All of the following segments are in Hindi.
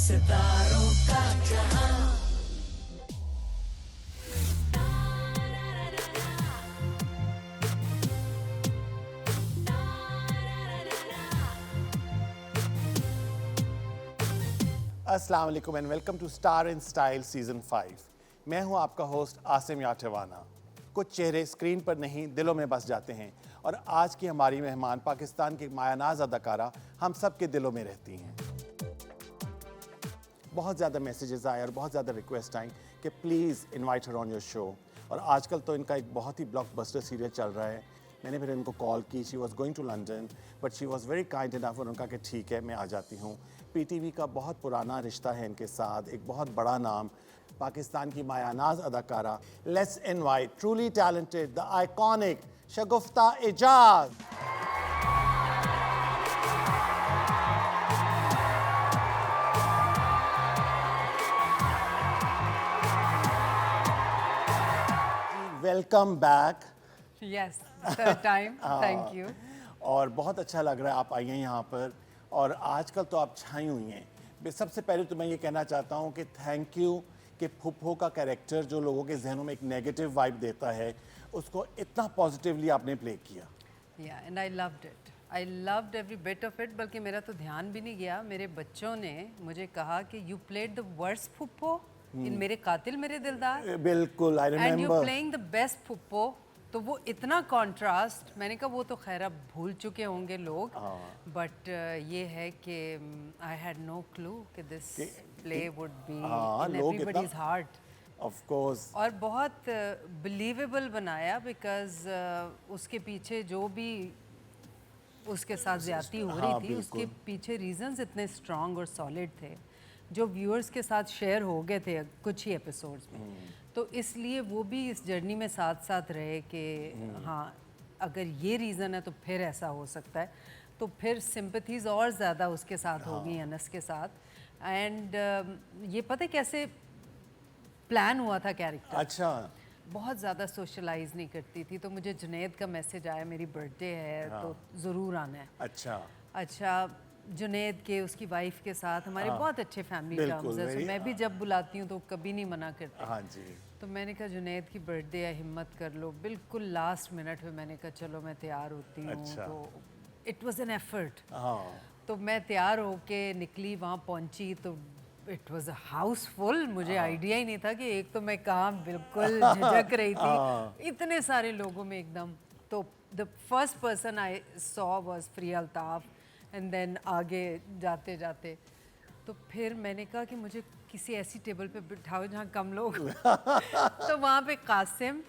सितारों का जहां। अस्सलाम वालेकुम and welcome to star in style season 5। मैं हूं आपका होस्ट आसिम याठवाना। कुछ चेहरे स्क्रीन पर नहीं दिलों में बस जाते हैं और आज की हमारी मेहमान पाकिस्तान की मायानाज अदाकारा हम सब के दिलों में रहती हैं। बहुत ज़्यादा मैसेजेस आए और बहुत ज़्यादा रिक्वेस्ट आई कि please invite her on your show. और आजकल तो इनका एक बहुत ही ब्लॉकबस्टर सीरियल चल रहा है। मैंने फिर इनको कॉल की, she was going to London but she was very kind enough. उन्होंने कहा कि ठीक है मैं आ जाती हूँ। पीटीवी का बहुत पुराना रिश्ता है इनके साथ, एक बहुत बड़ा नाम, पाकिस्तान की मायानाज अदाकारा। Let's invite truly talented the iconic Shagufta Ejaz. Welcome back. Yes, third time. Thank you. और बहुत अच्छा लग रहा है आप आई हैं यहाँ पर और आजकल तो आप छाई हुई हैं। सबसे पहले तो मैं ये कहना चाहता हूँ कि थैंक यू कि फुप्पो का कैरेक्टर जो लोगों के जहनों में एक नेगेटिव वाइब देता है उसको इतना पॉजिटिवली आपने प्ले किया। Yeah, and I loved it. I loved every bit of it. बल्कि मेरा तो ध्यान भी नहीं गया। मेरे बच्चों ने मुझे कहा कि you played the worst फुप्पो in मेरे कातिल मेरे दिलदार. बिल्कुल, आई And you're remember. playing the best फुप्पो. तो वो इतना कॉन्ट्रास्ट, मैंने कहा वो तो खैर अब भूल चुके होंगे लोग, बट ये है कि आई हैड नो क्लू कि this play would be in everybody's heart. Of course. और बहुत बिलीवेबल बनाया बिकॉज उसके पीछे जो भी उसके साथ ज्यादती हो रही थी उसके पीछे रीजंस इतने स्ट्रांग और सॉलिड थे जो व्यूअर्स के साथ शेयर हो गए थे कुछ ही एपिसोड्स में। तो इसलिए वो भी इस जर्नी में साथ साथ रहे कि हाँ अगर ये रीज़न है तो फिर ऐसा हो सकता है। तो फिर सिंपथीज़ और ज़्यादा उसके साथ होगी अनस के साथ। एंड ये पता है कैसे प्लान हुआ था कैरेक्टर। अच्छा। बहुत ज़्यादा सोशलाइज नहीं करती थी तो मुझे जुनैद का मैसेज आया मेरी बर्थडे है तो ज़रूर आना है। अच्छा जुनैद के उसकी वाइफ के साथ हमारे बहुत अच्छे फैमिली टर्म्स हैं, मैं भी जब बुलाती हूँ तो कभी नहीं मना करती। हाँ जी। तो मैंने कहा जुनैद की बर्थडे है हिम्मत कर लो। बिल्कुल लास्ट मिनट में मैंने कहा चलो मैं तैयार होती हूँ। तो इट वाज एन एफर्ट। तो मैं तैयार होके निकली, वहाँ पहुँची तो it was a house full. मुझे आइडिया ही नहीं था कि एक तो मैं कहाँ बिल्कुल झिझक रही थी इतने सारे लोगों में एकदम। तो the first person I saw was Priya Altaf and then आगे जाते जाते तो फिर मैंने कहा कि मुझे किसी ऐसी टेबल पे बिठाओ जहाँ कम लोग तो वहाँ पे कासिम,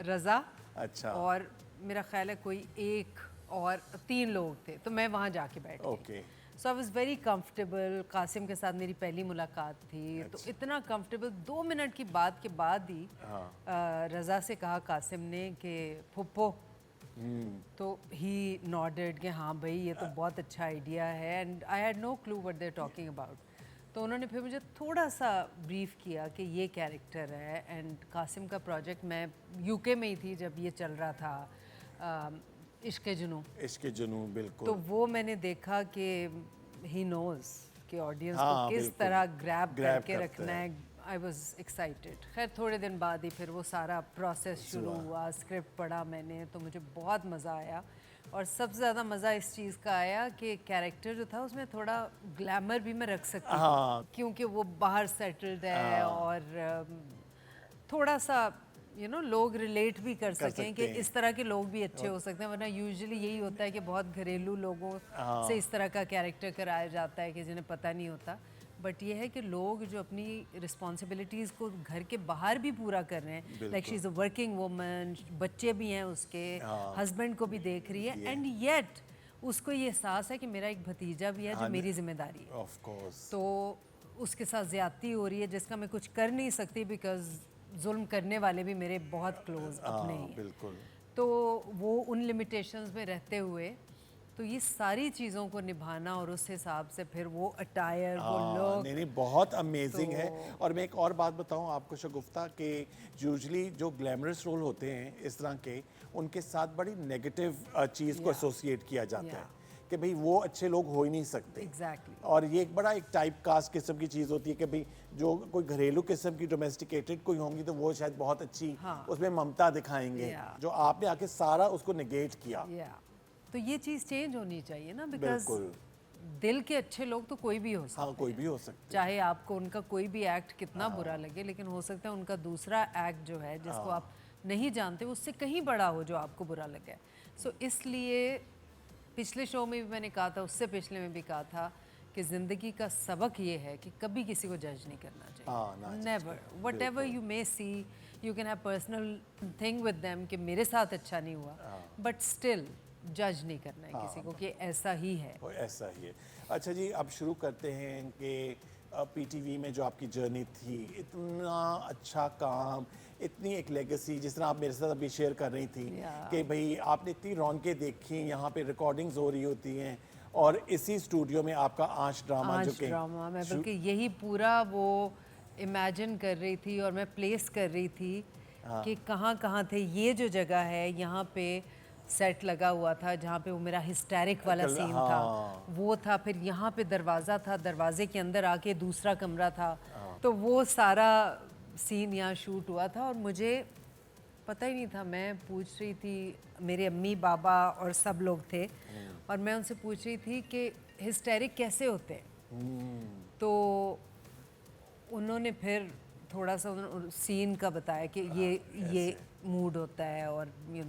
रज़ा, अच्छा, और मेरा ख्याल है कोई एक और 3 लोग थे। तो मैं वहाँ जाके बैठ गई। So I was very comfortable. Qasim के साथ मेरी पहली मुलाकात थी। तो इतना कंफर्टेबल 2 मिनट की बात के बाद ही रज़ा से कहा कासिम ने कि फुप्पो। तो ही नॉडेड कि हाँ भाई ये तो बहुत अच्छा आइडिया है and I had no clue what they are talking about. तो उन्होंने फिर मुझे थोड़ा सा ब्रीफ किया कि ये कैरेक्टर है। एंड कासिम का प्रोजेक्ट मैं यूके में ही थी जब ये चल रहा था, इश्क़े जुनून। बिल्कुल। तो वो मैंने देखा कि ही नोज़ कि ऑडियंस को किस तरह ग्रैब करके रखना है। I was excited. खैर थोड़े दिन बाद ही फिर वो सारा प्रोसेस शुरू हुआ, स्क्रिप्ट पढ़ा मैंने तो मुझे बहुत मज़ा आया। और सबसे ज़्यादा मज़ा इस चीज़ का आया कि कैरेक्टर जो था उसमें थोड़ा ग्लैमर भी मैं रख सकती थी क्योंकि वो बाहर सेटल्ड है और थोड़ा सा लोग रिलेट भी कर सकें कि इस तरह के लोग भी अच्छे हो सकते हैं। वरना यूजुअली यही होता है कि बहुत घरेलू लोगों से इस तरह का कैरेक्टर कराया जाता है कि जिन्हें पता नहीं होता। बट ये है कि लोग जो अपनी रिस्पॉन्सिबिलिटीज़ को घर के बाहर भी पूरा कर रहे हैं, like she is a working woman, बच्चे भी हैं उसके, हस्बैंड को भी देख रही है एंड येट उसको ये एहसास है कि मेरा एक भतीजा भी है जो मेरी जिम्मेदारी है। Of course. तो उसके साथ ज़्यादती हो रही है जिसका मैं कुछ कर नहीं सकती बिकॉज जुल्म करने वाले भी मेरे बहुत क्लोज अपने ही हैं। बिल्कुल। तो वो उन लिमिटेशंस में रहते हुए तो ये सारी चीज़ों को निभाना और उस हिसाब से फिर वो अटायर वो लुक नहीं बहुत अमेजिंग है। और मैं एक और बात बताऊं आपको शगुफ्ता कि यूजुअली जो ग्लैमरस रोल होते हैं इस तरह के उनके साथ बड़ी नेगेटिव चीज़ को एसोसिएट किया जाता है कि भाई वो अच्छे लोग हो ही नहीं सकते। Exactly. और ये एक बड़ा एक टाइप कास्ट किस्म की चीज़ होती है कि भाई जो कोई घरेलू किस्म की डोमेस्टिकेटेड कोई होंगी तो वो शायद बहुत अच्छी उसमें ममता दिखाएंगे, जो आपने आके सारा उसको नेगेट किया। तो ये चीज़ चेंज होनी चाहिए ना, बिकॉज बिल्कुल, दिल के अच्छे लोग तो कोई भी हो सकता हाँ कोई भी हो सकता है। चाहे आपको उनका कोई भी एक्ट कितना बुरा लगे, लेकिन हो सकता है उनका दूसरा एक्ट जो है जिसको आप नहीं जानते उससे कहीं बड़ा हो जो आपको बुरा लगे। सो इसलिए पिछले शो में भी मैंने कहा था, उससे पिछले में भी कहा था कि ज़िंदगी का सबक ये है कि कभी किसी को जज नहीं करना चाहिए। Never, whatever you may see, you can have personal thing with them कि मेरे साथ अच्छा नहीं हुआ, बट स्टिल जज नहीं करना है किसी को कि ऐसा ही है। ऐसा ही है। अच्छा जी, अब शुरू करते हैं कि पीटीवी में जो आपकी जर्नी थी, इतना अच्छा काम, इतनी एक लेगेसी, जिस तरह आप मेरे साथ अभी शेयर कर रही थी कि भाई आपने इतनी रौनकें देखी, यहाँ पे रिकॉर्डिंग्स हो रही होती हैं और इसी स्टूडियो में आपका आंच ड्रामा जो कि मैं बल्कि यही पूरा वो इमेजिन कर रही थी और मैं प्लेस कर रही थी कि कहाँ थे। ये जो जगह है यहाँ पे सेट लगा हुआ था जहाँ पे वो मेरा हिस्टेरिक वाला सीन था, वो था। फिर यहाँ पे दरवाज़ा था, दरवाजे के अंदर आके दूसरा कमरा था, तो वो सारा सीन यहाँ शूट हुआ था। और मुझे पता ही नहीं था, मैं पूछ रही थी, मेरे अम्मी पापा और सब लोग थे, और मैं उनसे पूछ रही थी कि हिस्टेरिक कैसे होते हैं। तो उन्होंने फिर थोड़ा सा सीन का बताया कि ये मूड होता है और यू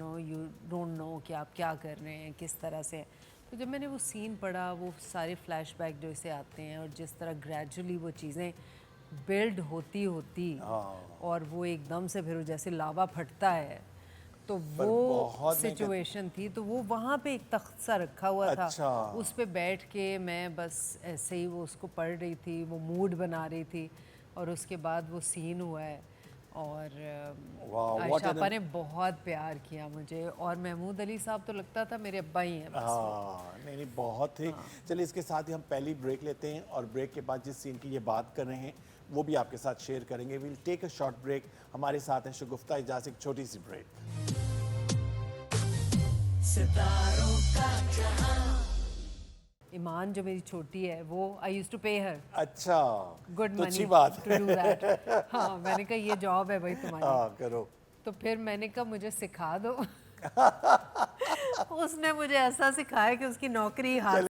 डोंट नो कि आप क्या कर रहे हैं, किस तरह से। तो जब मैंने वो सीन पढ़ा, वो सारे फ्लैशबैक जो इसे आते हैं और जिस तरह ग्रेजुअली वो चीज़ें बिल्ड होती और वो एकदम से फिर जैसे लावा फटता है, तो वो सिचुएशन थी। तो वो वहाँ पे एक तख्त सा रखा हुआ था, उस पे बैठ के मैं बस ऐसे ही वो उसको पढ़ रही थी, वो मूड बना रही थी। और उसके बाद वो सीन हुआ है और आयशा आपा ने बहुत प्यार किया मुझे, और महमूद अली साहब तो लगता था मेरे अब्बा ही हैं। नहीं बहुत ही। चलिए इसके साथ ही हम पहली ब्रेक लेते हैं और ब्रेक के बाद जिस सीन की ये बात कर रहे हैं वो भी आपके साथ शेयर करेंगे। Will take a short break. हमारे साथ है शगुफ्ता इजाज़। एक छोटी सी ब्रेक। सितारों का जहां। ईमान जो मेरी छोटी है, वो आई यूज्ड टू पे हर अच्छा गुड मनी अच्छी बात टू डू दैट। हाँ, मैंने कहा ये जॉब है भाई तुम्हारी। हाँ करो। तो फिर मैंने कहा मुझे सिखा दो। उसने मुझे ऐसा सिखाया कि उसकी नौकरी हाथ।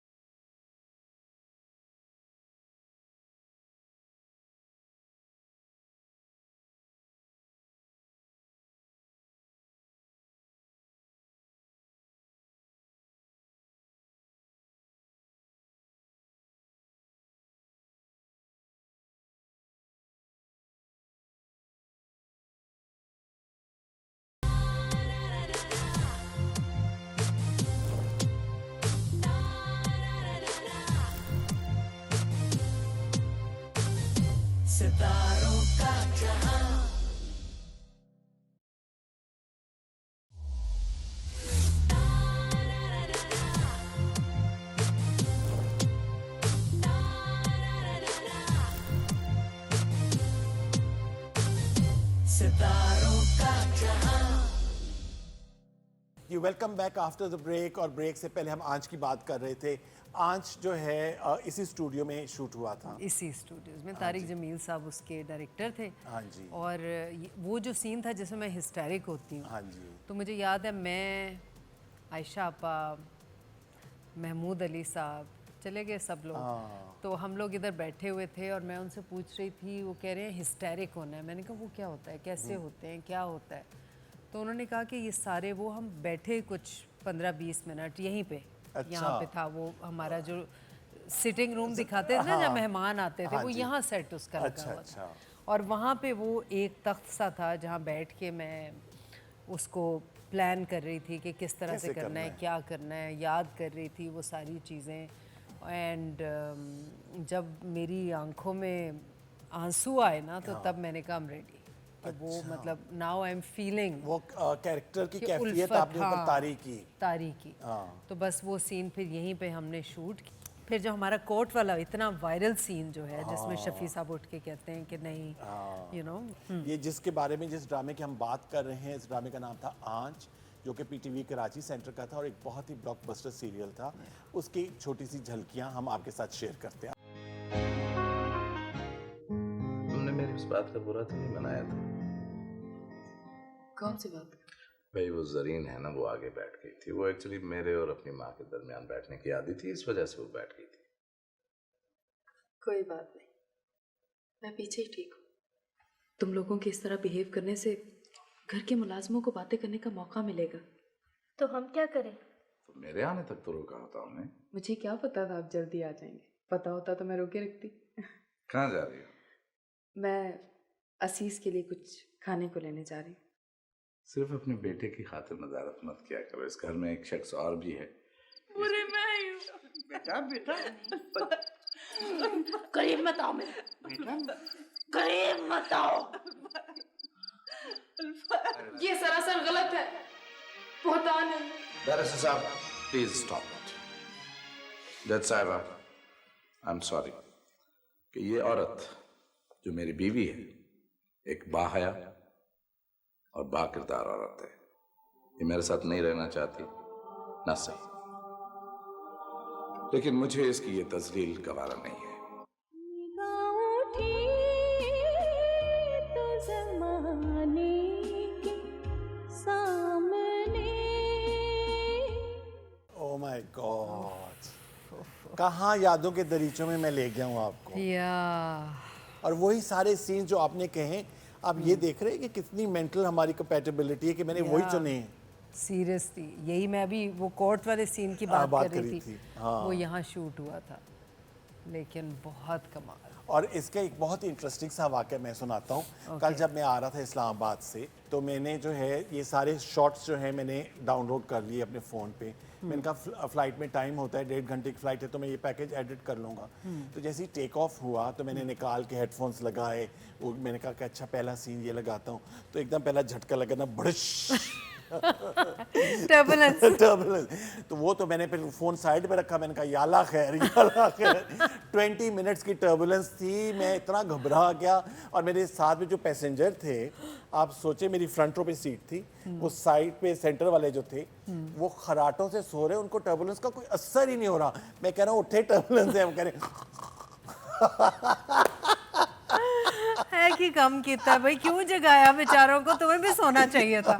सितारों का जहां। सितारों का जहां। You welcome back after the break. और ब्रेक से पहले हम आंच की बात कर रहे थे। आंच जो है इसी स्टूडियो में शूट हुआ था। इसी स्टूडियोज में तारिक जमील साहब उसके डायरेक्टर थे। हाँ जी। और वो जो सीन था जिसमें मैं हिस्टेरिक होती हूँ, हाँ जी। तो मुझे याद है मैं, आयशा आपा, महमूद अली साहब, चले गए सब लोग। तो हम लोग इधर बैठे हुए थे और मैं उनसे पूछ रही थी, वो कह रहे हैं हिस्टेरिक होना है। मैंने कहा वो क्या होता है, कैसे होते हैं, क्या होता है? तो उन्होंने कहा कि ये सारे, वो हम बैठे कुछ 15-20 मिनट यहीं पे, यहाँ पे था वो हमारा जो सिटिंग रूम दिखाते थे ना जब मेहमान आते थे, वो यहाँ सेट उसका लगा हुआ था। और वहाँ पे वो एक तख्त सा था जहाँ बैठ के मैं उसको प्लान कर रही थी कि किस तरह से करना है, क्या करना है, याद कर रही थी वो सारी चीज़ें। एंड जब मेरी आंखों में आंसू आए ना, तो तब मैंने कहा I'm ready। वो मतलब नाउ आई एम फीलिंग वो कैरेक्टर की कैफियत आपने ऊपर तारी की। तो बस वो सीन फिर यहीं पे हमने शूट की। फिर जो हमारा कोर्ट वाला इतना वायरल सीन जो है जिसमें शफी साहब उठ के कहते हैं कि नहीं, ये जिसके बारे में, जिस ड्रामे की हम बात कर रहे हैं, इस ड्रामे का नाम था आंच, जो कि पीटीवी कराची सेंटर का था और एक बहुत ही ब्लॉकबस्टर सीरियल था। उसकी छोटी सी झलकियां हम आपके साथ शेयर करते हैं। तुमने मेरी उस बात का बुरा तो नहीं मनाया था? कौन सी बात? भाई वो जरीन है ना, वो आगे बैठ गई थी। वो एक्चुअली मेरे और अपनी माँ के दरमियान बैठने की आदत थी, इस वजह से वो बैठ गई थी। कोई बात नहीं, मैं पीछे ही ठीक हूँ। तुम लोगों के इस तरह बिहेव करने से घर के मुलाजमों को बातें करने का मौका मिलेगा। तो हम क्या करें? तो मेरे आने तक तो रोका होता उन्हें। मुझे क्या पता था आप जल्दी आ जाएंगे, पता होता तो मैं रोके रखती। कहाँ जा रही हो? मैं असीस के लिए कुछ खाने को लेने जा रही हूँ। सिर्फ अपने बेटे की खातिर नजारत मत किया करो, इस घर में एक शख्स और भी है। पूरे मैं ही हूँ। बेटा बेटा करीब मत आओ मेरे बेटा, करीब मत आओ। ये सरासर गलत है, बोहतान है। बैरिस्टर साहब, प्लीज स्टॉप इट। जज साहिबा, आई एम सॉरी कि ये औरत जो मेरी बीवी है, एक बाहया और बाकिरदार औरत है। ये मेरे साथ नहीं रहना चाहती, ना सही, लेकिन मुझे इसकी ये तजलील गवारा नहीं है। ओह माय गॉड, कहाँ यादों के दरीचों में मैं ले गया हूँ आपको। और वही सारे सीन जो आपने कहे, आप ये देख रहे हैं कि कितनी मेंटल हमारी कंपैटिबिलिटी है कि मैंने वही चुने हैं। सीरियसली, यही मैं भी वो कोर्ट वाले सीन की बात कर रही थी। वो यहाँ शूट हुआ था, लेकिन बहुत कमाल। और इसका एक बहुत ही इंटरेस्टिंग सा वाक़या मैं सुनाता हूँ। कल जब मैं आ रहा था इस्लामाबाद से, तो मैंने जो है ये सारे शॉट्स जो हैं मैंने डाउनलोड कर लिए अपने फ़ोन पे। मैंने कहा फ़्लाइट में टाइम होता है, 1.5 घंटे की फ़्लाइट है, तो मैं ये पैकेज एडिट कर लूँगा। तो जैसे ही टेक ऑफ हुआ तो मैंने निकाल के हेडफोन्स लगाए। वो मैंने कहा कि अच्छा पहला सीन ये लगाता हूँ, तो एकदम पहला झटका लगा ना, बड़श टर्बुलेंस। तो वो तो मैंने फिर फोन साइड पे रखा, मैंने कहा याला खैर याला खैर। 20 मिनट्स की टर्बुलेंस थी, मैं इतना घबरा गया। और मेरे साथ में जो पैसेंजर थे, आप सोचे मेरी फ्रंट रो पे सीट थी, वो साइड पे सेंटर वाले जो थे वो खराटों से सो रहे, उनको टर्बुलेंस का कोई असर ही नहीं हो रहा। मैं कह रहा हूँ उठे टर्बुलेंस है, हम कह रहे है कि कम कितना भाई, क्यों जगाया बेचारों को, तुम्हें भी सोना चाहिए था।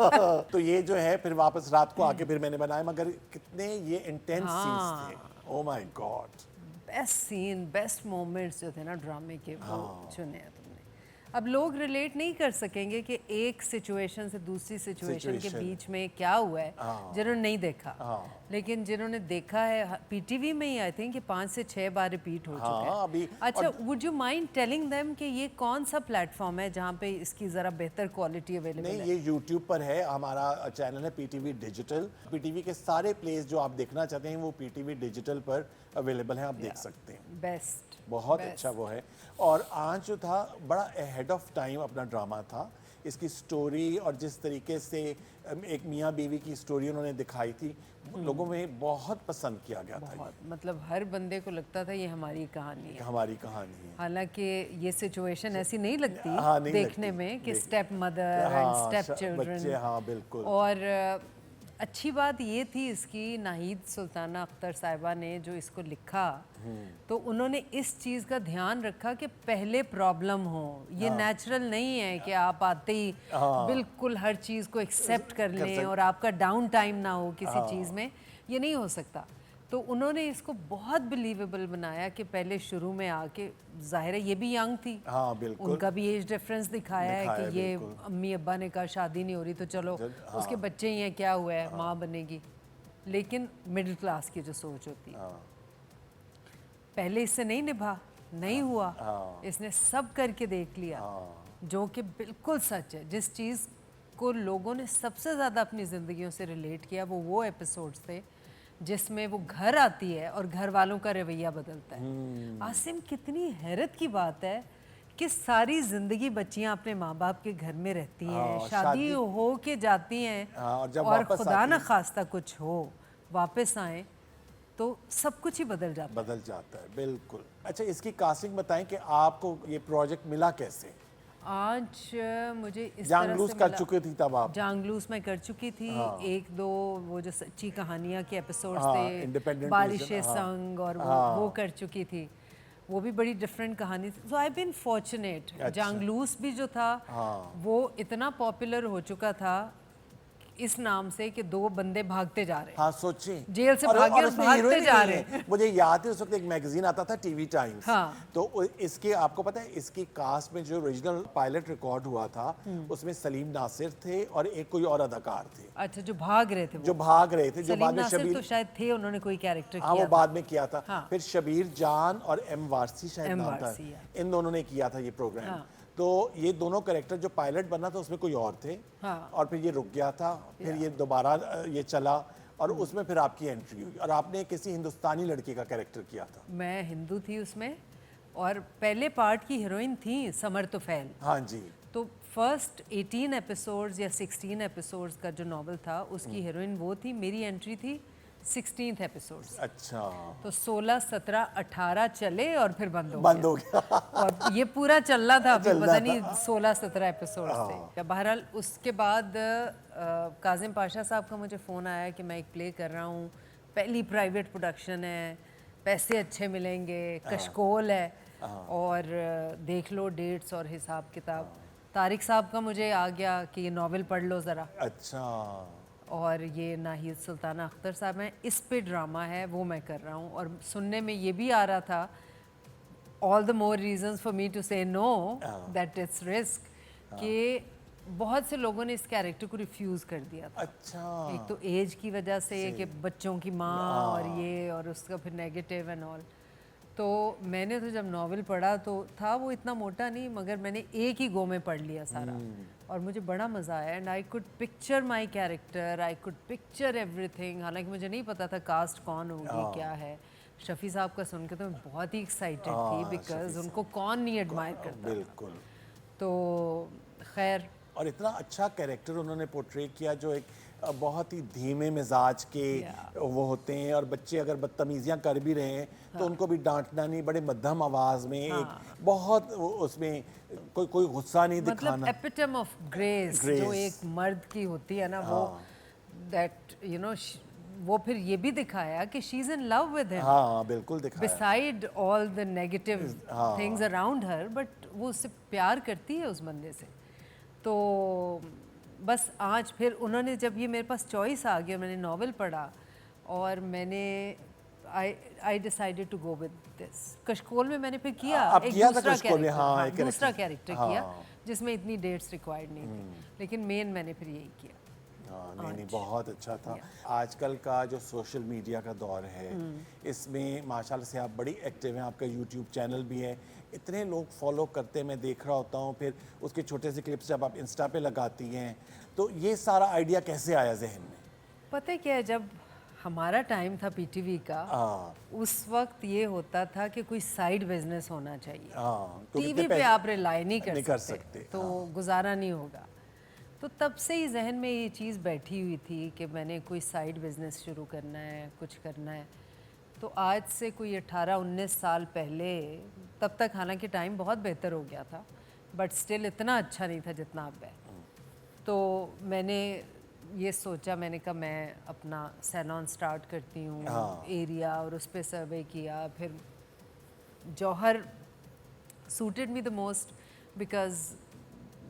तो ये जो है फिर वापस रात को आके फिर मैंने बनाया, मगर कितने ये इंटेंस सीन्स थे। Oh my God, best scene, best moments जो थे ना ड्रामे के, वो चुने हैं तुमने। अब लोग रिलेट नहीं कर सकेंगे कि एक सिचुएशन से दूसरी सिचुएशन के बीच में क्या हुआ है, जिन्होंने नहीं देखा। लेकिन जिन्होंने देखा है, पीटीवी में ही आई थिंक 5 से 6 बार रिपीट हो चुका है अभी। अच्छा, would you mind telling them कि ये कौन सा प्लेटफॉर्म है जहाँ पे इसकी ज़रा बेहतर क्वालिटी अवेलेबल है? नहीं, ये यूट्यूब पर है, हमारा चैनल है पीटीवी डिजिटल। पीटीवी के सारे प्लेस जो आप देखना चाहते हैं वो पीटीवी डिजिटल पर अवेलेबल है, आप देख सकते हैं। बेस्ट, बहुत अच्छा वो है। और आज जो था बड़ा अहेड ऑफ टाइम अपना ड्रामा था। इसकी स्टोरी और जिस तरीके से एक मियाँ बीवी की स्टोरी उन्होंने दिखाई थी, लोगों में बहुत पसंद किया गया था। बहुत, मतलब हर बंदे को लगता था ये हमारी कहानी है, हमारी कहानी है। हालांकि ये सिचुएशन ऐसी नहीं लगती नहीं देखने लगती, में कि step mother and step children. हाँ बिल्कुल। और अच्छी बात ये थी इसकी, नाहिद सुल्ताना अख्तर साहिबा ने जो इसको लिखा, तो उन्होंने इस चीज़ का ध्यान रखा कि पहले प्रॉब्लम हो। ये नेचुरल नहीं है कि आप आते ही बिल्कुल हर चीज़ को एक्सेप्ट कर लें और आपका डाउन टाइम ना हो किसी चीज़ में, ये नहीं हो सकता। तो उन्होंने इसको बहुत बिलीवेबल बनाया कि पहले शुरू में आके, जाहिर है ये भी यंग थी, बिल्कुल, उनका भी एज डिफरेंस दिखाया है कि ये अम्मी अब्बा ने कहा शादी नहीं हो रही तो चलो उसके बच्चे ही हैं, क्या हुआ है, माँ बनेगी। लेकिन मिडिल क्लास की जो सोच होती है, पहले इससे नहीं निभा, नहीं हुआ, इसने सब करके देख लिया, जो कि बिल्कुल सच है। जिस चीज़ को लोगों ने सबसे ज़्यादा अपनी ज़िंदगियों से रिलेट किया वो एपिसोड्स थे जिसमें वो घर आती है और घर वालों का रवैया बदलता है। आसिम, कितनी हैरत की बात है कि सारी जिंदगी बच्चियां अपने माँ बाप के घर में रहती हैं, शादी हो के जाती हैं, और खुदा न खास्ता कुछ हो, वापस आए तो सब कुछ ही बदल जाता है। बिल्कुल। अच्छा, इसकी कास्टिंग बताएं कि आपको ये प्रोजेक्ट मिला कैसे? आज मुझे इस तरह जांगलूस से कर मिला। चुके थी तब आप? जांगलूस मैं कर चुकी थी। एक दो वो जो सच्ची कहानियाँ के एपिसोड्स हाँ, थे, independent बारिशें television, हाँ। संग, और वो कर चुकी थी। वो भी बड़ी डिफरेंट कहानी थी। सो आई बीन फॉर्चुनेट। जांगलूस भी जो था वो इतना पॉपुलर हो चुका था इस नाम से कि दो बंदे भागते जा रहे हैं। हाँ, सोचिए जेल से भागे और उसमें भागते हीरोइन जा नहीं रहे है। हैं। मुझे याद है उस वक्त एक मैगजीन आता था टीवी टाइम्स। हाँ। तो इसके आपको पता है इसकी कास्ट में जो ओरिजिनल पायलट रिकॉर्ड हुआ था उसमें सलीम नासिर थे और एक कोई और अदाकार थे अच्छा, जो भाग रहे थे जो भाग रहे थे, जो सलीम बाद में नासिर शबीर तो शायद थे, उन्होंने कोई कैरेक्टर हाँ किया वो था। बाद में किया था। हाँ। फिर शबीर जान और एम वारसी शायद एम नाम था, वारसी, या। इन दोनों ने किया था ये प्रोग्राम। हाँ। तो ये दोनों कैरेक्टर जो पायलट बना था उसमें कोई और थे। हाँ। और फिर ये रुक गया था, फिर ये दोबारा ये चला और उसमें फिर आपकी एंट्री हुई और आपने किसी हिंदुस्तानी लड़की का कैरेक्टर किया था। मैं हिंदू थी उसमें, और पहले पार्ट की हीरोइन थी समर तुफैल। हाँ जी। तो फर्स्ट 18 एपिसोड्स या 16 एपिसोड्स का जो नॉवल था उसकी हीरोइन वो थी। मेरी एंट्री थी 16th एपिसोड्स। अच्छा। तो 16, 17, 18 चले और फिर बंद हो गया। और ये पूरा चल रहा था, अभी चल पता रहा नहीं 16, 17 एपिसोड थे। बहरहाल उसके बाद काजिम पाशा साहब का मुझे फ़ोन आया कि मैं एक प्ले कर रहा हूँ, पहली प्राइवेट प्रोडक्शन है, पैसे अच्छे मिलेंगे, कशकोल है, और देख लो डेट्स और हिसाब किताब। तारिक साहब का मुझे आ गया कि ये नावल पढ़ लो ज़रा। अच्छा। और ये नाहिद सुल्ताना अख्तर साहब हैं, इस पे ड्रामा है, वो मैं कर रहा हूँ। और सुनने में ये भी आ रहा था, all the more reasons for me to say no that it's risk, कि बहुत से लोगों ने इस कैरेक्टर को रिफ्यूज़ कर दिया था। अच्छा। एक तो एज की वजह से कि बच्चों की माँ और ये, और उसका फिर नेगेटिव एंड ऑल। तो मैंने तो जब नॉवल पढ़ा तो था वो इतना मोटा नहीं, मगर मैंने एक ही गो में पढ़ लिया सारा, और मुझे बड़ा मज़ा आया। And I could picture my character, I could picture everything. हालांकि मुझे नहीं पता था कास्ट कौन होगी, क्या है। शफ़ी साहब का सुन के तो मैं बहुत ही एक्साइटेड थी, बिकॉज उनको कौन नहीं एडमायर करता। बिल्कुल। तो खैर, और इतना अच्छा कैरेक्टर उन्होंने पोर्ट्रे किया जो एक बहुत ही धीमे मिजाज के वो होते हैं, और बच्चे अगर बदतमीजियां कर भी रहे हैं तो उनको भी डांटना नहीं, बड़े मध्यम आवाज में एक बहुत उसमें कोई गुस्सा नहीं मतलब दिखाना। एपिटम ऑफ ग्रेस जो एक मर्द की होती है ना, वो दैट यू नो, वो फिर ये भी दिखाया कि she is in love with him. हाँ बिल्कुल दिखाया। Beside all the negative things around her, but वो उससे प्यार करती है उस बंदे से। तो बस आज फिर उन्होंने, जब ये मेरे पास चॉइस आ गया, मैंने नॉवल पढ़ा और मैंने I decided to go with this. Kashkol में मैंने फिर किया आप एक किया था दूसरा कशकोल में, कैरेक्टर, हाँ, हाँ, एक दूसरा कैरेक्टर। कैरेक्टर किया जिसमें इतनी डेट्स रिक्वायर्ड नहीं थी, लेकिन मेन मैंने फिर यही किया। हाँ, नहीं बहुत अच्छा था। आजकल का जो सोशल मीडिया का दौर है, इसमें माशाल्लाह से आप बड़ी एक्टिव हैं, आपका यूट्यूब चैनल भी है, इतने लोग फॉलो करते हैं, मैं देख रहा होता हूँ। फिर उसके छोटे से क्लिप्स जब आप इंस्टा पे लगाती हैं, तो ये सारा आइडिया कैसे आया जहन में? पता है क्या है, जब हमारा टाइम था पीटीवी का, उस वक्त ये होता था कि कोई साइड बिजनेस होना चाहिए। टीवी पे आप रिलाई नहीं कर सकते, तो गुजारा नहीं होगा। तो तब से ही जहन में ये चीज़ बैठी हुई थी कि मैंने कोई साइड बिजनेस शुरू करना है, कुछ करना है। तो आज से कोई 18-19 साल पहले, तब तक हालांकि टाइम बहुत बेहतर हो गया था, बट स्टिल इतना अच्छा नहीं था जितना अब है। तो मैंने ये सोचा, मैंने कहा मैं अपना सैलून स्टार्ट करती हूँ एरिया, और उस पर सर्वे किया। फिर Jauhar suited me the most, because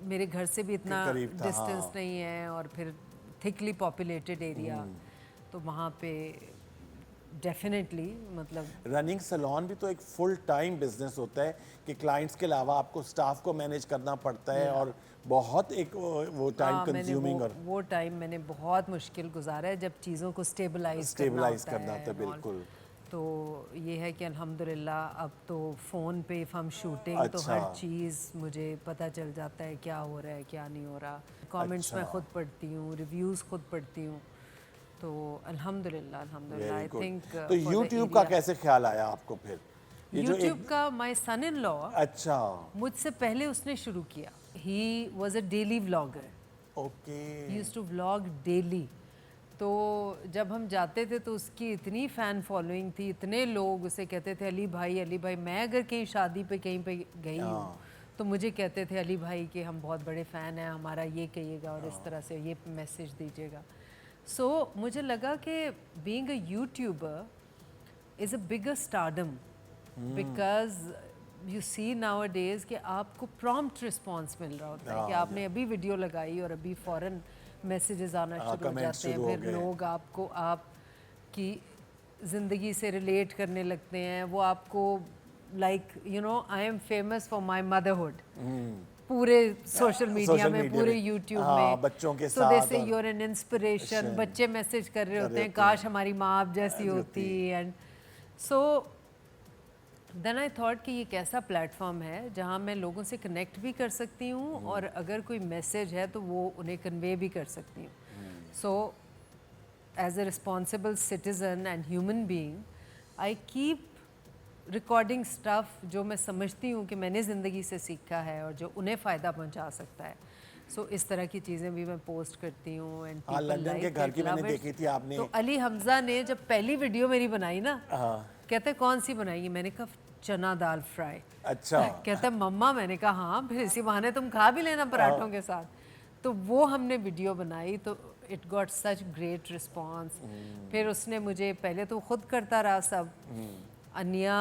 मेरे घर से भी इतना डिस्टेंस नहीं है, और फिर थिकली पॉपुलेटेड एरिया, तो वहाँ पे डेफिनेटली मतलब रनिंग सैलून भी तो एक फुल टाइम बिजनेस होता है कि क्लाइंट्स के अलावा आपको स्टाफ को मैनेज करना पड़ता है, और बहुत एक वो टाइम कंज्यूमिंग। और वो टाइम मैंने बहुत मुश्किल गुजारा है जब चीज़ों को स्टेबलाइज करना होता है। बिल्कुल। तो ये है कि अल्हम्दुलिल्लाह अब तो फ़ोन पे इफ़ हम शूटिंग, तो अच्छा। हर चीज़ मुझे पता चल जाता है क्या हो रहा है क्या नहीं हो रहा। कमेंट्स मैं खुद पढ़ती हूँ, रिव्यूज़ खुद पढ़ती हूँ। तो अल्हम्दुलिल्लाह आई थिंक। तो यूट्यूब का कैसे ख्याल आया आपको फिर? यूट्यूब का माय सन इन लॉ, अच्छा, मुझसे पहले उसने शुरू किया। He was a daily vlogger. Okay. He used to vlog daily. तो जब हम जाते थे तो उसकी इतनी फ़ैन फॉलोइंग थी, इतने लोग उसे कहते थे अली भाई अली भाई। मैं अगर कहीं शादी पे कहीं पे गई हूँ तो मुझे कहते थे अली भाई कि हम बहुत बड़े फ़ैन हैं, हमारा ये कहिएगा और इस तरह से ये मैसेज दीजिएगा। सो मुझे लगा कि being a YouTuber is a bigger stardom, because you see nowadays कि आपको प्रॉम्प्ट रिस्पॉन्स मिल रहा होता है कि आपने अभी वीडियो लगाई और अभी फ़ौरन मैसेजेस आना शुरू हो जाते हैं, फिर लोग आपको आपकी ज़िंदगी से रिलेट करने लगते हैं, वो आपको like you know I am famous for my motherhood पूरे सोशल मीडिया में, पूरे यूट्यूब में, बच्चों के साथ। दे से यू आर एन इंस्पिरेशन, बच्चे मैसेज कर रहे होते हैं काश हमारी माँ आप जैसी होती, and so then I thought कि ये कैसा प्लेटफॉर्म है जहाँ मैं लोगों से कनेक्ट भी कर सकती हूँ और अगर कोई मैसेज है तो वो उन्हें कन्वे भी कर सकती हूँ। So as a responsible citizen and human being I keep recording stuff जो मैं समझती हूँ कि मैंने ज़िंदगी से सीखा है और जो उन्हें फ़ायदा पहुँचा सकता है। सो इस तरह की चीज़ें भी मैं पोस्ट करती हूँ एंड लंदन के घर की मैंने देखी थी आपने। तो अली हमज़ा ने जब पहली वीडियो मेरी बनाई ना, कहते कौन सी बनाई? मैंने कहा चना दाल फ्राई। अच्छा। कहता मम्मा, मैंने कहा हाँ, फिर इसी बहाने तुम खा भी लेना पराठों के साथ। तो वो हमने वीडियो बनाई तो it got such great response. फिर उसने मुझे, पहले तो खुद करता रहा सब, अनिया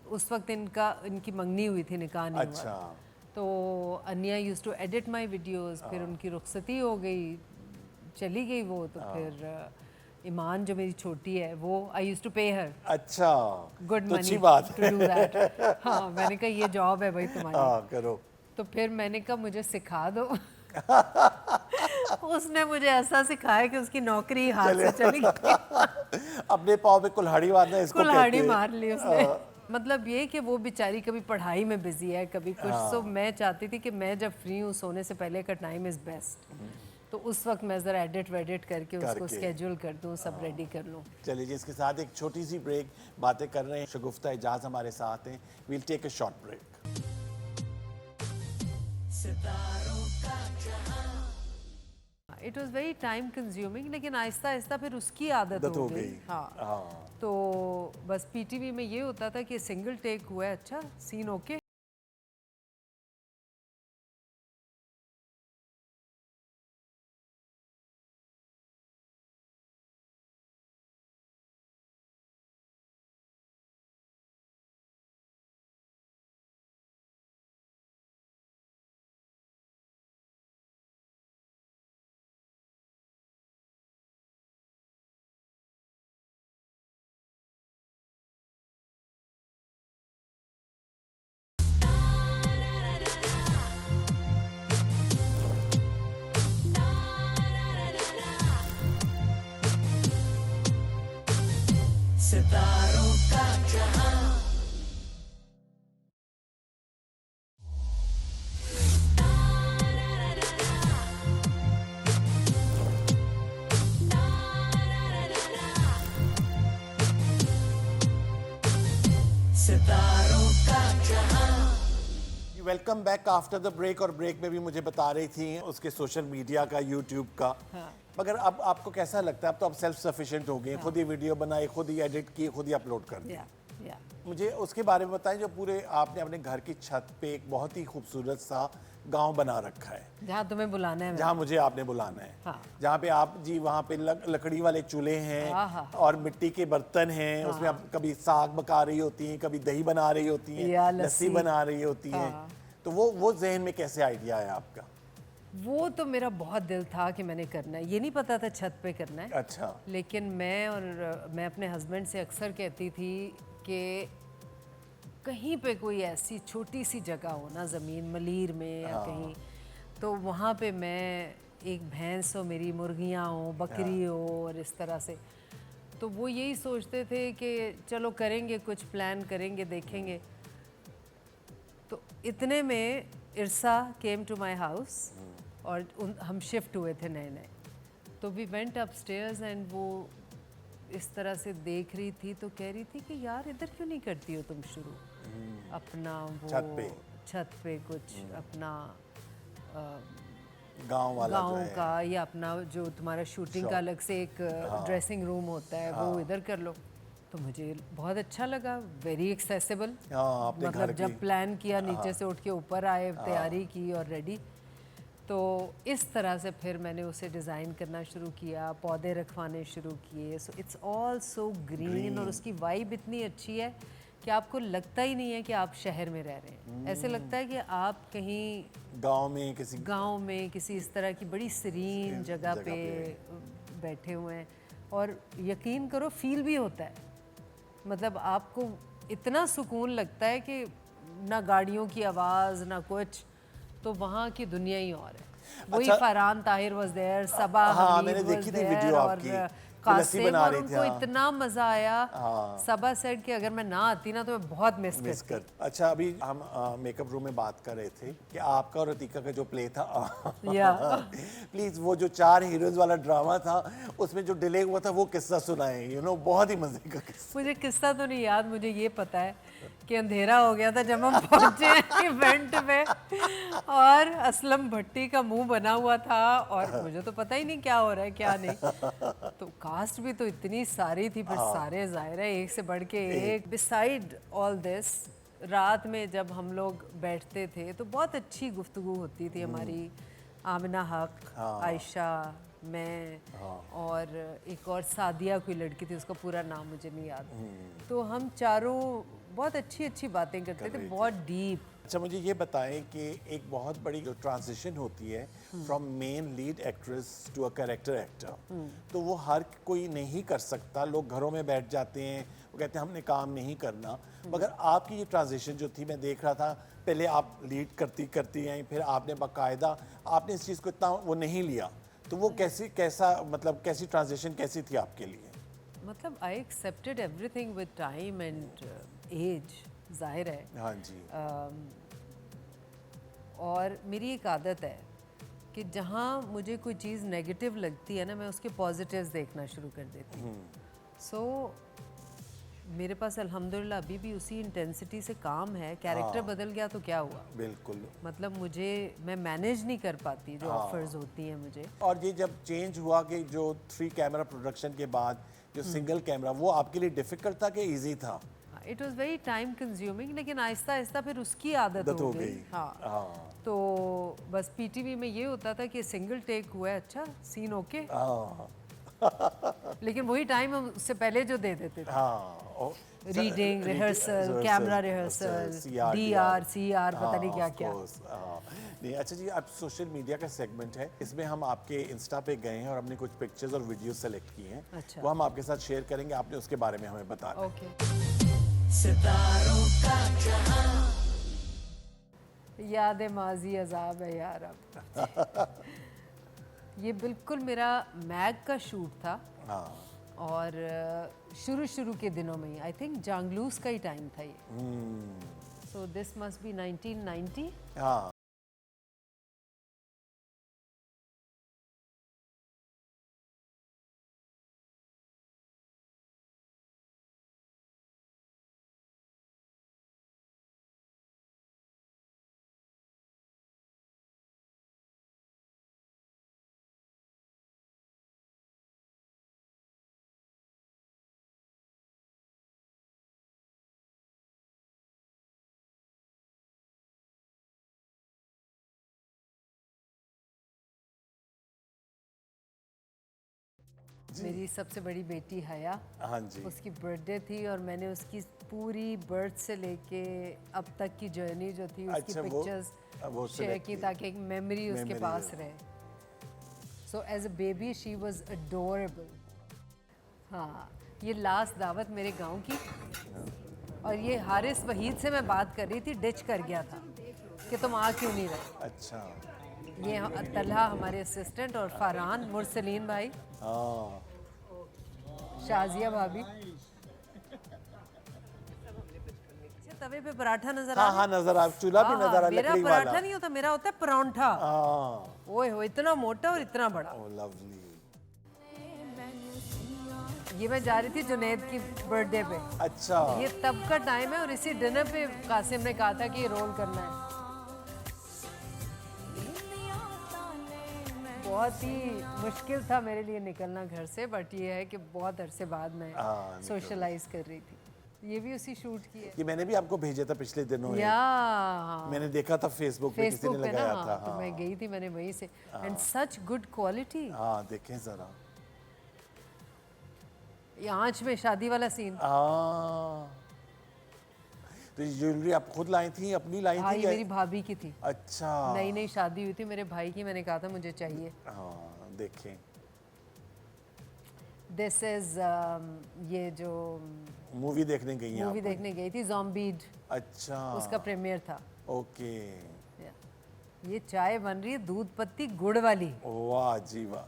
उस वक्त इनकी मंगनी हुई थी, निकाह नहीं हुआ, तो Aniya used to edit my videos. फिर उनकी रुखसती हो गई, चली गई वो, तो फिर ईमान जो मेरी छोटी है वो आई यूज्ड टू पे हर अच्छा गुड तो मनी टू डू दैट। हाँ, मैंने कहा ये जॉब है भाई तुम्हारी, करो। तो फिर मैंने कहा मुझे सिखा दो। उसने मुझे ऐसा सिखाया कि उसकी नौकरी हाथ से चली गई। अपने पाँव पे कुल्हाड़ी मारना इसको कहते हैं। कुल्हाड़ी मार ली उसने। मतलब ये कि वो बेचारी कभी पढ़ाई में बिजी है, कभी कुछ। सो मैं चाहती थी कि मैं जब फ्री हूँ सोने से पहले का टाइम इज़ बेस्ट, तो उस वक्त मैं ज़रा एडिट वेडिट करके उसको स्केड्यूल कर दूँ, सब रेडी कर लूँ। चलिए जी, इसके साथ एक छोटी सी ब्रेक, बातें कर रहे हैं, शगुफ्ता एजाज हमारे साथ हैं। We'll take a short break. सितारों का जहां। It was very time consuming, लेकिन आहिस्ता आहिस्ता फिर उसकी आदत हो गई। हाँ, तो बस पीटीवी में ये होता था कि सिंगल टेक हुआ है, अच्छा सीन ओके। सितारों का जहां। सितारों का जहां। Welcome back after the break. और ब्रेक में भी मुझे बता रही थी उसके सोशल मीडिया का, यूट्यूब का। मगर अब आपको कैसा लगता है? अब तो आप सेल्फ सफिशिएंट हो गए, खुद ही वीडियो बनाई, खुद ही एडिट की, खुद ही अपलोड कर दी। मुझे उसके बारे में बताएं, जो पूरे आपने अपने घर की छत पे एक बहुत ही खूबसूरत सा गांव बना रखा है, जहाँ तुम्हें बुलाना है, जहाँ मुझे आपने बुलाना है। हाँ। जहाँ पे आप जी, वहाँ पे लकड़ी वाले चूल्हे हैं और मिट्टी के बर्तन हैं। उसमें आप कभी साग पका रही होती हैं, कभी दही बना रही होती हैं, लस्सी बना रही होती हैं। तो वो जहन में कैसे आइडिया है आपका? वो तो मेरा बहुत दिल था कि मैंने करना है, ये नहीं पता था छत पे करना है। अच्छा। लेकिन मैं अपने हस्बैंड से अक्सर कहती थी कि कहीं पे कोई ऐसी छोटी सी जगह हो ना, ज़मीन मलीर में या कहीं, तो वहाँ पे मैं एक भैंस हो, मेरी मुर्गियाँ हो, बकरी हो, और इस तरह से। तो वो यही सोचते थे कि चलो करेंगे, कुछ प्लान करेंगे, देखेंगे। तो इतने में इरसा केम टू माई हाउस और हम शिफ्ट हुए थे नए नए। तो वी वेंट अपस्टेयर्स एंड वो इस तरह से देख रही थी, तो कह रही थी कि यार इधर क्यों नहीं करती हो तुम शुरू अपना वो छत पे कुछ अपना गाँव का, या अपना जो तुम्हारा शूटिंग का अलग से एक ड्रेसिंग रूम होता है वो इधर कर लो। तो मुझे बहुत अच्छा लगा, वेरी एक्सेसिबल। हाँ, आपने घर मतलब की- जब प्लान किया नीचे से उठ के ऊपर आए, तैयारी की और रेडी, तो इस तरह से फिर मैंने उसे डिज़ाइन करना शुरू किया, पौधे रखवाने शुरू किए। So it's all so green और उसकी वाइब इतनी अच्छी है कि आपको लगता ही नहीं है कि आप शहर में रह रहे हैं। ऐसे लगता है कि आप कहीं गांव में किसी इस तरह की बड़ी सीरीन जगह पे बैठे हुए हैं। और यकीन करो फील भी होता है, मतलब आपको इतना सुकून लगता है कि ना गाड़ियों की आवाज़ ना कुछ, तो वहाँ की दुनिया ही और है। वही अच्छा, फरहान ताहिर वाज देयर, सबा हाँ, हमीद मैंने was देखी थी there वीडियो और आपकी, वो लस्सी कासिम, बना और रही थी, उनको हाँ। इतना मज़ा आया। सबा सेड कि अगर मैं ना आती ना तो मैं बहुत मिस करती। अच्छा, अभी हम मेकअप रूम में बात कर रहे थे कि आपका और अतीका का जो प्ले था या प्लीज वो जो 4 हीरोज वाला ड्रामा था उसमें जो डिले हुआ था वो किस्सा सुनाए, बहुत ही मजे का किस्सा। मुझे किस्सा तो नहीं याद, मुझे ये पता है कि अंधेरा हो गया था जब हम पहुंचे इवेंट में, और असलम भट्टी का मुंह बना हुआ था और मुझे तो पता ही नहीं क्या हो रहा है क्या नहीं। तो कास्ट भी तो इतनी सारी थी, फिर सारे जाहिर है एक से बढ़ के एक। बिसाइड ऑल दिस, रात में जब हम लोग बैठते थे तो बहुत अच्छी गुफ्तगू होती थी हमारी। आमिना हक, आयशा, मैं और एक और सादिया कोई लड़की थी, उसका पूरा नाम मुझे नहीं याद। तो हम चारों बहुत अच्छी अच्छी बातें करते थे, बहुत डीप। अच्छा, मुझे ये बताएं कि एक बहुत बड़ी जो ट्रांजिशन होती है from main lead actress to a character actor, तो वो हर कोई नहीं कर सकता। लोग घरों में बैठ जाते हैं, वो कहते हैं हमने काम नहीं करना, मगर आपकी ये ट्रांजिशन जो थी, मैं देख रहा था पहले आप लीड करती आई, फिर आपने बाकायदा आपने इस चीज़ को इतना वो नहीं लिया, तो वो कैसी ट्रांजिशन कैसी थी आपके लिए? मतलब I accepted everything with time and age, जाहिर है। हाँ जी। और मेरी एक आदत है कि जहाँ मुझे कोई चीज़ नेगेटिव लगती है ना, मैं उसके पॉजिटिव्स देखना शुरू कर देती हूँ। सो मेरे पास अल्हम्दुलिल्लाह अभी भी उसी इंटेंसिटी से काम है। कैरेक्टर बदल गया तो क्या हुआ, बिल्कुल। मतलब मैं मैनेज नहीं कर पाती जो ऑफर्स होती हैं मुझे। और ये जब चेंज हुआ कि जो 3 कैमरा प्रोडक्शन के बाद जो सिंगल कैमरा, वो आपके लिए डिफिकल्ट था कि इजी था? It was very time consuming, लेकिन आहिस्ता आहिस्ता फिर उसकी आदत हो गई। हाँ। तो बस पीटीवी में ये होता था कि सिंगल टेक हुआ है, अच्छा सीन ओके, लेकिन वही टाइम हम उससे पहले जो दे देते थे, reading, rehearsal, camera rehearsal, DR, CR, पता नहीं क्या क्या। नहीं, अच्छा जी, अब सोशल मीडिया का सेगमेंट है, इसमें हम आपके इंस्टा पे गए हैं और हमने कुछ पिक्चर्स और वीडियो सेलेक्ट किए हैं। अच्छा। वो हम आपके साथ शेयर करेंगे, आपने उसके बारे में हमें बताना। ओके। सितारों का जहां, याद माजी अजाब है यार अब। ये बिल्कुल मेरा मैग का शूट था, और शुरू के दिनों में, आई थिंक जांगलूस का ही टाइम था ये। So this must be 1990। हाँ। मेरी सबसे बड़ी बेटी हया, हाँ जी। उसकी बर्थडे थी और मैंने उसकी पूरी बर्थ से लेके अब तक की जर्नी जो थी उसकी अच्छा, पिक्चर्स वो शेयर की ताकि एक मेमोरी उसके Memory पास हो। रहे। So as a baby she was adorable. हाँ, ये लास्ट दावत मेरे गांव की, और ये हारिस वहीद से मैं बात कर रही थी, डिच कर गया था कि तुम आ क्यों नहीं रहे। अच्छा। ये तलहा हमारे असिस्टेंट, और फरहान, मुरसलीन भाई, शाजिया भाभी। तवे पे पराठा नजर आ हाँ, नजर आ, चूल्हा भी नजर आ, मेरा लकड़ी वाला। पराठा नहीं होता, मेरा होता है परांठा। ओए हो, इतना मोटा और इतना बड़ा। लवली। ये मैं जा रही थी जुनैद की बर्थडे पे। अच्छा। ये तब का टाइम है, और इसी डिनर पे कासिम ने कहा था कि ये रोल करना है। बहुत ही मुश्किल था मेरे लिए निकलना घर से, बट ये है कि बहुत अरसे बाद मैं सोशलाइज कर रही थी। ये भी उसी शूट की है। ये मैंने भी आपको भेजा था पिछले दिनों या मैंने देखा था फेसबुक पे किसी ने फेसबुक पे ना, लगाया हाँ, था। तो मैं गई थी, मैंने वहीं से, एंड सच गुड क्वालिटी। हाँ देखें जरा, ये आँच में शादी वाला सीन। तो ये ज्वेलरी आप खुद लाई थी, अपनी लाई हाँ, थी ये मेरी भाभी की थी। अच्छा, नई नई शादी हुई थी मेरे भाई की, मैंने कहा था मुझे चाहिए। हाँ देखें, दिस इज ये जो मूवी देखने गई हैं मूवी आप? देखने गई थी ज़ॉम्बीड, अच्छा, उसका प्रीमियर था। ओके, ये चाय बन रही है दूध पत्ती गुड़ वाली। वाह जी वाह,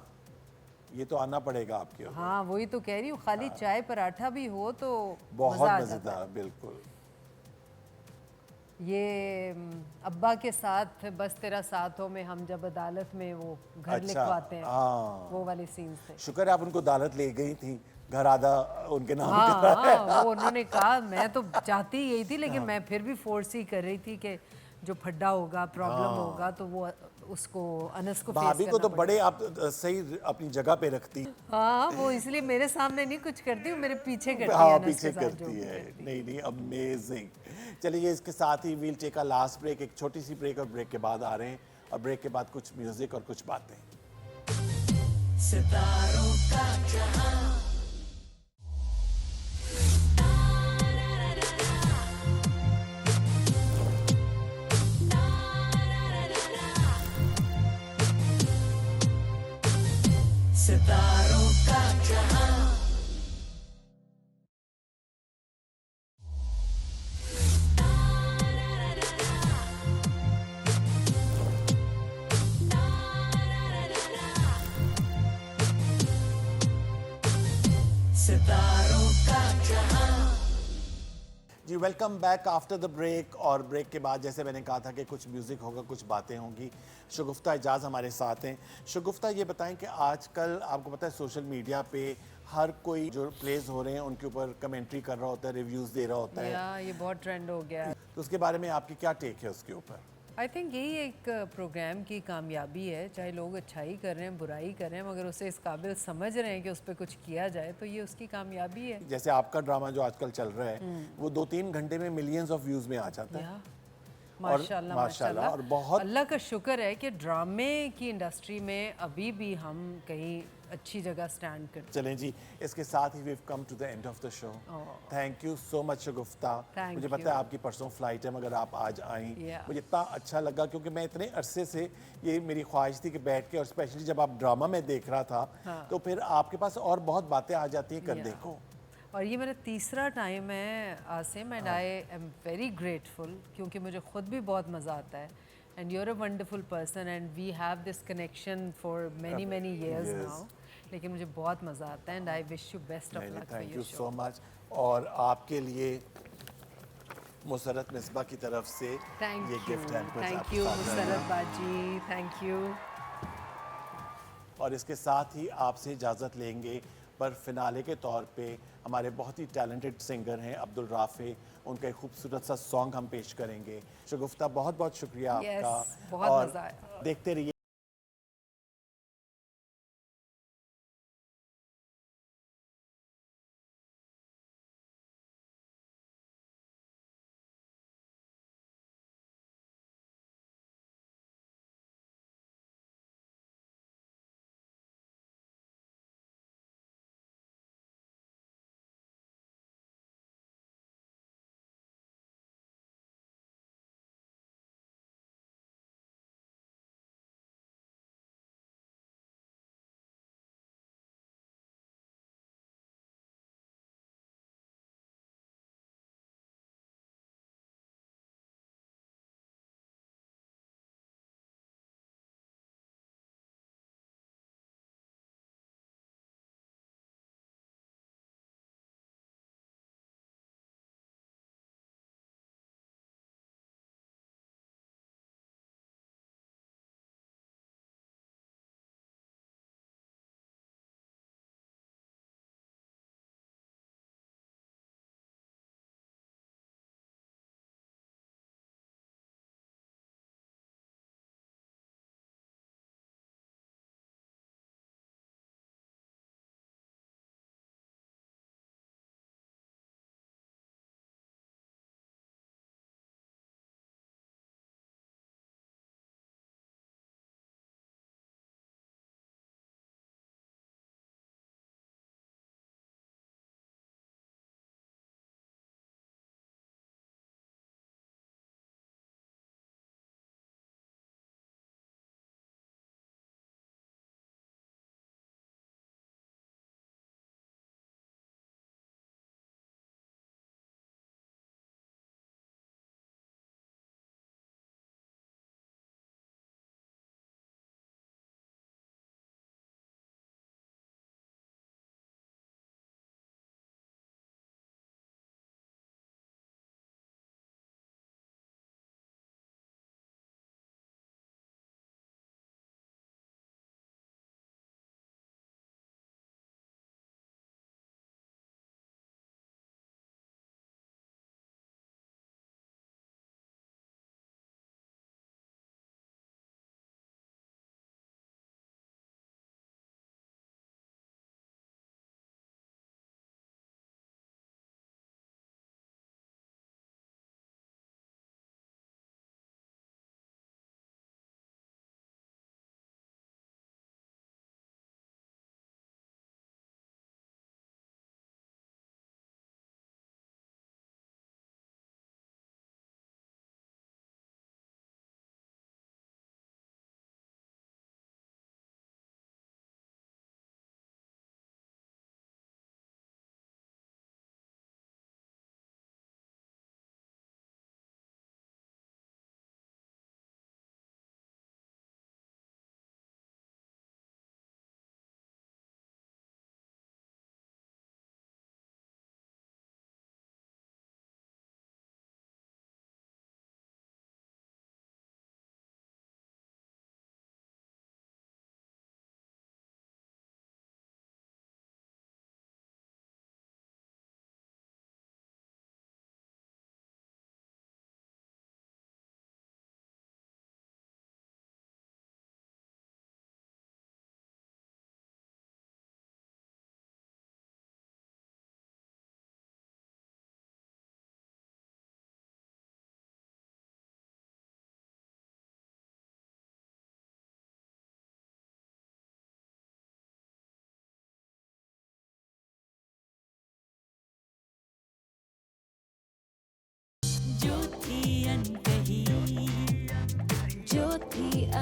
ये तो आना पड़ेगा आपके ऊपर। हाँ वही तो कह रही हूँ, खाली चाय पराठा भी हो तो बहुत मजा आ जाता मजेदार, बिल्कुल। ये अब्बा के साथ बस तेरा साथ हो में हम जब अदालत में वो घर अच्छा, लिखवाते हैं, हाँ। वो वाले सीन्स थे। शुक्र है आप उनको अदालत ले गई थी, घर आधा उनके नाम हाँ, का है। हाँ, वो उन्होंने कहा, मैं तो चाहती ही यही थी, लेकिन मैं फिर भी फोर्स ही कर रही थी कि जो फड्डा होगा, प्रॉब्लम होगा, तो वो उसको अनस को फेस भाभी को तो करना बड़े आप सही अपनी जगह पे रखती। हाँ, वो इसलिए मेरे सामने नहीं कुछ करती, वो मेरे पीछे करती है, हाँ अनस पीछे के साथ जो करती भी है। करती नहीं नहीं, अमेजिंग। चलिए इसके साथ ही we'll take a last break, एक छोटी सी ब्रेक, और ब्रेक के बाद आ रहे हैं, और ब्रेक के बाद कुछ म्यूजिक और कुछ बातें। सितारों का जहां सितारों का जहां सितारों का जहां। जी welcome back after the break. और ब्रेक के बाद जैसे मैंने कहा था कि कुछ म्यूज़िक होगा, कुछ बातें होंगी। शगुफ्ता एजाज हमारे साथ हैं। शगुफ्ता ये बताएं कि आजकल आपको पता है सोशल मीडिया पे हर कोई जो प्लेस हो रहे हैं उनके ऊपर कमेंट्री कर रहा होता है, रिव्यूज़ दे रहा होता है, या ये बहुत ट्रेंड हो गया है। तो उसके बारे में आपकी क्या टेक है उसके ऊपर? आई थिंक यही एक प्रोग्राम की कामयाबी है, चाहे लोग अच्छाई कर रहे हैं, बुराई कर रहे हैं, मगर उसे इस काबिल समझ रहे हैं कि उस पर कुछ किया जाए, तो ये उसकी कामयाबी है। जैसे आपका ड्रामा जो आजकल चल रहा है वो 2-3 घंटे में मिलियंस ऑफ व्यूज़ में आ जाता है। माशाल्लाह माशाल्लाह, और बहुत अल्लाह का शुक्र है कि ड्रामे की इंडस्ट्री में अभी भी हम कहीं अच्छी जगह स्टैंड करते हैं। चलें जी, इसके साथ ही we come to the end of the show. Thank you so much Shagufta. Thank मुझे you. पता है आपकी परसों फ्लाइट है, मगर आप आज आई, Yeah. मुझे इतना अच्छा लगा, क्योंकि मैं इतने अरसे से ये मेरी ख्वाहिश थी कि बैठ के, और स्पेशली जब आप ड्रामा में देख रहा था, तो फिर आपके पास और बहुत बातें आ जाती हैं करने को। और ये मेरा तीसरा टाइम है Asim, and I am very grateful, क्योंकि मुझे खुद भी बहुत मज़ा आता है, and you are a wonderful person, and we have this connection for many many years now. लेकिन मुझे बहुत मज़ा आता है, and I wish you best of luck for thank you your so show. Much. और आपके लिए मुसरत मिसबा की तरफ से ये गिफ्ट है। थैंक यू मुसरत बाजी, थैंक यू। और इसके साथ ही आपसे इजाज़त लेंगे, पर फिनाले के तौर पे हमारे बहुत ही टैलेंटेड सिंगर हैं अब्दुल राफे, उनका एक खूबसूरत सा सॉन्ग हम पेश करेंगे। शगुफ्ता बहुत बहुत शुक्रिया आपका। बहुत और मज़ा आया। देखते रहिए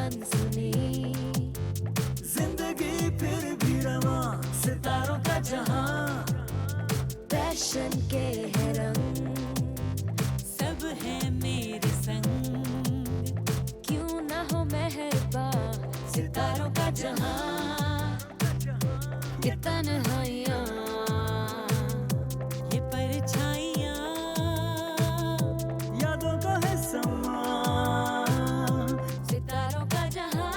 अनसुनी। जिंदगी फिर भी रवा, सितारों का जहां, पैशन के है रंग, सब है मेरे संग। क्यों ना हो मेहरबान सितारों का जहां, ये तन्हाइयाँ, ये परछाइयाँ, यादों का है समा। सितारों का जहां,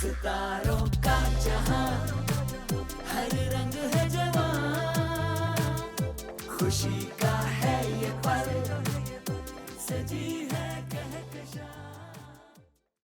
सितारों का जहां, हर रंग है जवां, खुशी